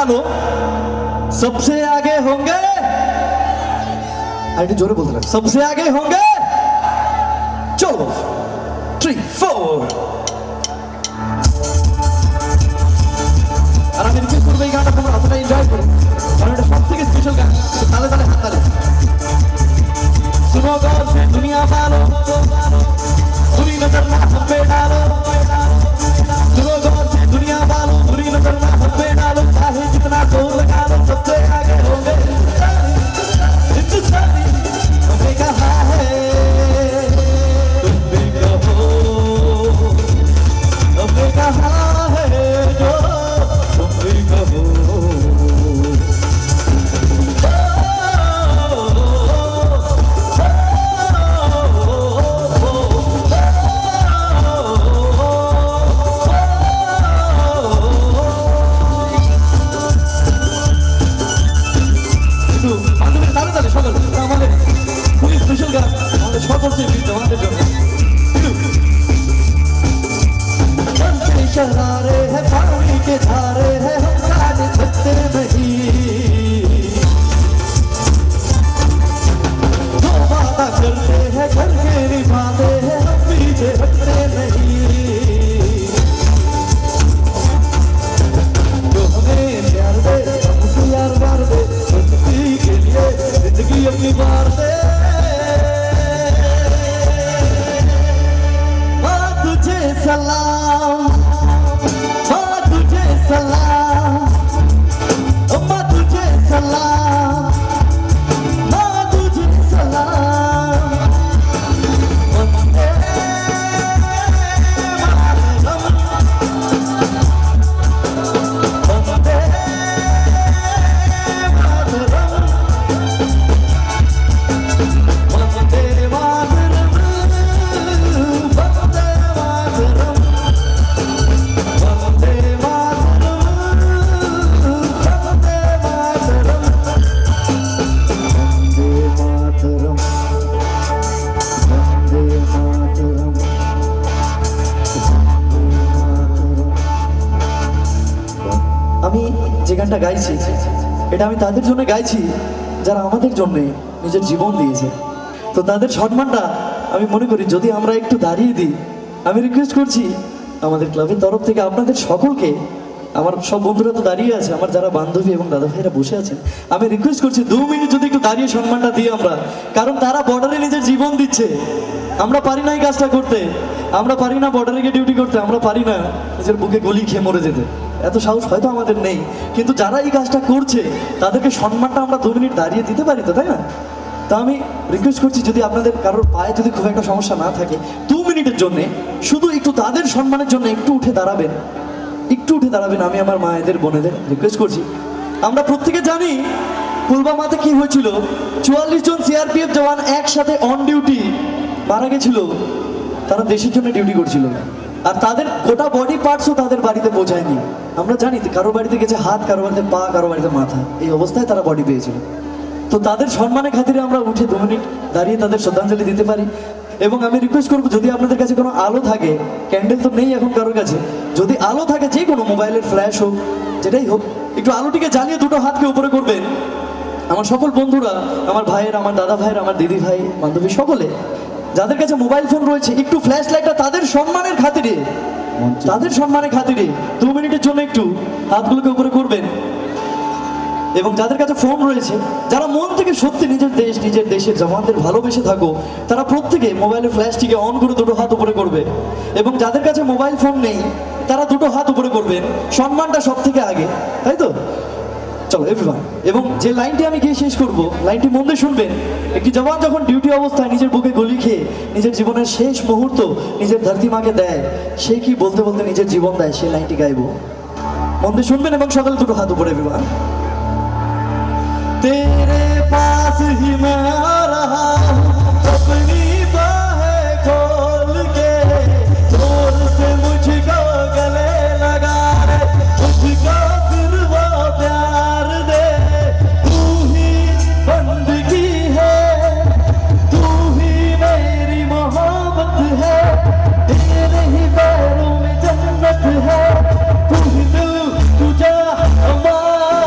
वालों सबसे आगे होंगे, जोरे बोलते हैं, सबसे आगे होंगे। चलो 3 4 আর আমি রিকোয়েস্ট করবো এই গানটা তোমরা অতটা এনজয় করো, কারণ এটা সব থেকে স্পেশাল গান। তালে তালে হাত তালে। सुनो गौर से दुनिया वालों, बुरी नजर ना हम पे डालो। सुनो गौर से दुनिया वालों, बुरी नजर ना हम पे डालो। चाहे जितना जोर लगा लो, सबसे आगे होंगे हिंदुस्तानी। हमने कहा है तुम भी कहो, हमने कहा है जो तुम भी कहो। शरारे हैं पानी के धारे हैं, हम काट सकते नहीं। जो वादा करते हैं करके निभाते हैं, हम पीछे हटते नहीं। जो हमें प्यार दे हम उसे यार मार दे, जिंदगी के लिए जिंदगी अपनी मार दे। तुझे सलाम, तुझे सलाम, अम्मा तुझे सलाम, माँ तुझे सलाम। वंदे मातरम, वंदे मातरम, वंदे मातरम, वंदे मातरम। আমি যে গানটা গাইছি এটা আমি তাদের জন্য গাইছি যারা আমাদের জন্য নিজের জীবন দিয়েছে। তো তাদের সম্মানটা আমি মনে করি যদি আমরা একটু দাঁড়িয়ে দিই। আমি রিকোয়েস্ট করছি আমাদের ক্লাবের তরফ থেকে আপনাদের সকলকে, আমার সব বন্ধুরা তো দাঁড়িয়ে আছে, আমার যারা বান্ধবী এবং দাদা ভাইরা বসে আছেন, আমি রিকোয়েস্ট করছি 2 মিনিট যদি একটু দাঁড়িয়ে সম্মানটা দিই আমরা, কারণ তারা বর্ডারে নিজের জীবন দিচ্ছে। আমরা পারি না এই কাজটা করতে, আমরা পারি না বর্ডারে গিয়ে ডিউটি করতে, আমরা পারি না নিজের বুকে গলি খেয়ে মরে যেতে, এত সাহস হয়তো আমাদের নেই। কিন্তু যারা এই কাজটা করছে তাদেরকে সম্মানটা আমরা 2 মিনিট দাঁড়িয়ে দিতে পারি তো, তাই না? তা আমি রিকোয়েস্ট করছি যদি আপনাদের কারোর পায়ে যদি খুব একটা সমস্যা না থাকে, 2 মিনিটের জন্য শুধু একটু তাদের সম্মানের জন্য একটু উঠে দাঁড়াবেন, একটু উঠে দাঁড়াবেন। আমি আমার মায়েদের বোনেদের রিকোয়েস্ট করছি। আমরা প্রত্যেকে জানি পুলওয়ামাতে কি হয়েছিল, 44 জন সিআরপিএফ জওয়ান একসাথে অন ডিউটি মারা গেছিল। তারা দেশের জন্য ডিউটি করছিল, আর তাদের গোটা বডি পার্টসও তাদের বাড়িতে পৌঁছায়নি। আমরা জানি কারো বাড়িতে গেছে হাত, কারো বাড়িতে পা, কারো বাড়িতে মাথা, এই অবস্থায় তারা বডি পেয়েছিল। তো তাদের সম্মানের খাতিরে আমরা উঠে 2 মিনিট দাঁড়িয়ে তাদের শ্রদ্ধাঞ্জলি দিতে পারি। এবং আমি রিকোয়েস্ট করবো যদি আপনাদের কাছে কোনো আলো থাকে, ক্যান্ডেল তো নেই এখন কারোর কাছে, যদি আলো থাকে যে কোনো মোবাইলের ফ্ল্যাশ হোক যেটাই হোক, একটু আলোটিকে জ্বালিয়ে দুটো হাতকে উপরে করবেন। আমার সকল বন্ধুরা, আমার ভাইয়ের, আমার দাদা ভাইয়ের, আমার দিদি ভাই, বান্ধবী সকলে যাদের কাছে মোবাইল ফোন রয়েছে, একটু ফ্ল্যাশ লাইটটা তাদের সম্মানের খাতিরে, তাদের সম্মানের খাতিরে 2 মিনিটের জন্য একটু হাতগুলোকে উপরে করবেন। এবং যাদের কাছে ফোন রয়েছে, যারা মন থেকে সত্যি নিজের দেশ, নিজের দেশের জওয়ানদের ভালোবেসে থাকো, তারা প্রত্যেকে মোবাইলের ফ্ল্যাশটিকে অন করে দুটো হাত উপরে করবে। এবং যাদের কাছে মোবাইল ফোন নেই তারা দুটো হাত উপরে করবেন। সম্মানটা সব থেকে আগে, তাই তো? চলো এভরিওয়ান। এবং যে লাইনটি আমি গিয়ে শেষ করব, লাইনটি মন দিয়ে শুনবেন। একটি জওয়ান যখন ডিউটি অবস্থায় নিজের বুকে গুলি খেয়ে নিজের জীবনের শেষ মুহূর্ত নিজের ধরতি মাকে দেয়, সে কি বলতে বলতে নিজের জীবন দেয়, সেই লাইনটি গাইবো। মন দিয়ে শুনবেন এবং সকালে দুটো হাত উপরে এভরিওয়ান। तेरे पास ही मैं आ रहा हूँ, अपनी बाहें खोल के, जोर से मुझको गले लगा रे, मुझको फिर वो प्यार दे। तू ही बंदगी है, तू ही मेरी मोहब्बत है, तेरे ही पैरों में जन्नत है। तू ही दिल, तुझा हमारा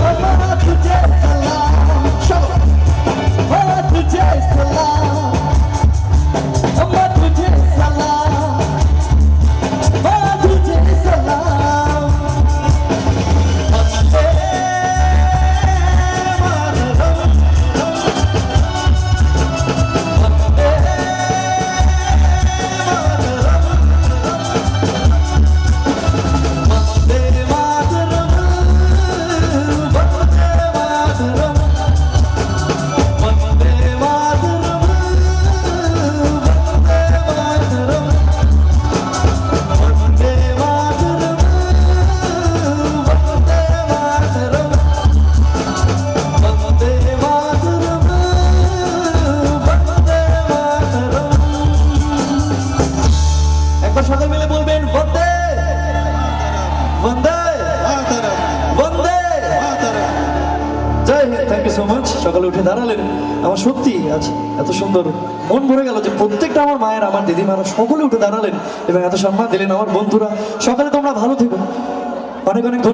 জয় হিন্দ, থ্যাংক ইউ সো মাচ। সকালে উঠে দাঁড়ালেন, আমার সত্যি আজ এত সুন্দর মন ভরে গেল যে প্রত্যেকটা আমার মায়ের, আমার দিদিমারা সকলে উঠে দাঁড়ালেন এবং এত সম্মান দিলেন। আমার বন্ধুরা সকালে তোমরা ভালো থেকো, অনেক অনেক ধন্যবাদ।